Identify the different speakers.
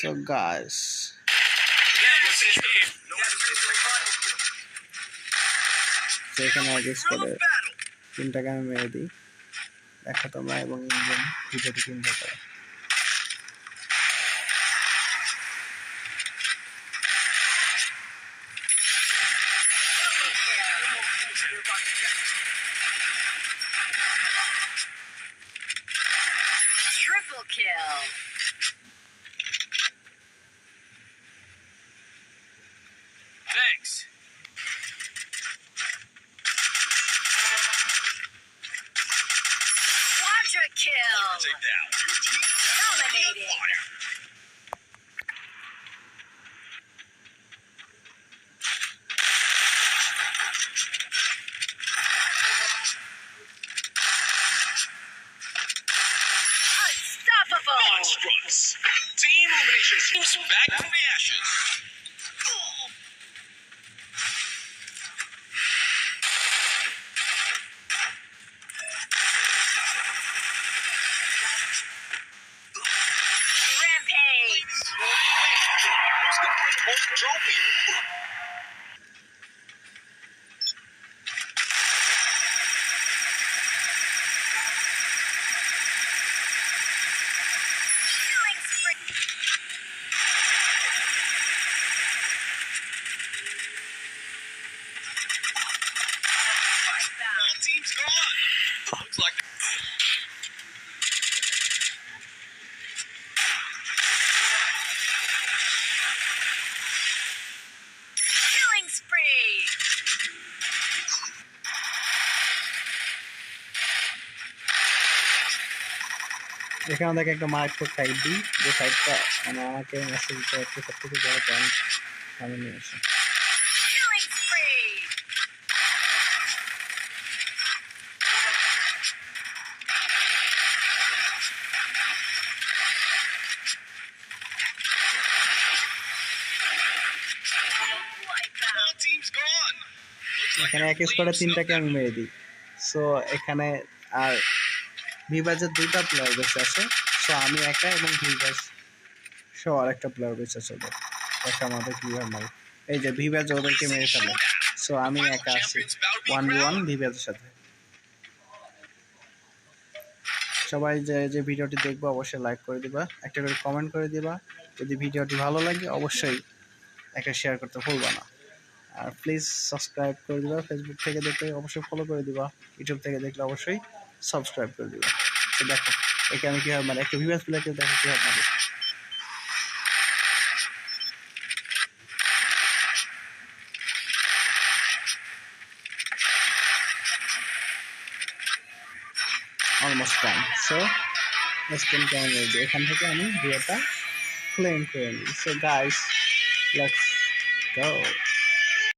Speaker 1: So guys, সেখানে adjust করে তিনটাকে আমি মেরে দিই। দেখো তোমরা এবং ইঞ্জিন ভিডিওটি কিনতে পারো।
Speaker 2: Triple kill.
Speaker 3: Thanks.
Speaker 2: Quadra kill.
Speaker 3: Take down. Your team
Speaker 2: Dominating.
Speaker 3: fire.
Speaker 2: Unstoppable.
Speaker 3: Monstrous. Team Illumination seems back from the ashes.
Speaker 2: Rampage.
Speaker 3: Who's gonna bring home the trophy?
Speaker 2: Killing spree.
Speaker 3: All team's gone. Looks like
Speaker 2: Killing spree.
Speaker 1: এখানে দেখে একটা মারাত্মক side দিই, যে সাইডটা আমাকে message দিতে হচ্ছে সব থেকে বড় পয়েন্ট সামনে নিয়ে আসে।
Speaker 2: Killing spree. Wipeout.
Speaker 3: all team's gone. Looks like
Speaker 1: এখানে
Speaker 3: your
Speaker 1: এক স্কোয়াডে
Speaker 3: flames
Speaker 1: তিনটাকে
Speaker 3: up
Speaker 1: আমি মেরে দিই। সো এখানে আর ভিভাজের দুইটা প্লেয়ার বেঁচে আছে। সো আমি একা এবং ভিভাজ সহ আরেকটা প্লেয়ার বেঁচে আছে ওদের। দেখা আমাদের কিভাবে মারে। এই যে ভিভাজ ওদেরকে মেরে ফেলে। সো আমি একা আছি 1v1 ভিভাজের সাথে। সবাই যে ভিডিওটি দেখবো অবশ্যই লাইক করে দিবা, একটা করে কমেন্ট করে দিবা। যদি ভিডিওটি ভালো লাগে অবশ্যই একটা শেয়ার করতে ভুলবা না। আর প্লিজ সাবস্ক্রাইব করে দিবা। ফেসবুক থেকে দেখলে অবশ্যই ফলো করে দিবা, ইউটিউব থেকে দেখলে অবশ্যই সাবস্ক্রাইব করে দিবা। তো দেখো একে আমি কীভাবে মানে একটা ভিভাস প্লেয়ারকে দেখো কীভাবে মানে অলমোস্ট টাইম। সো স্পেন কেমন হয়ে যায় এখান থেকে আমি ভিডিওটা ক্লেম করে নিই। So guys let's go.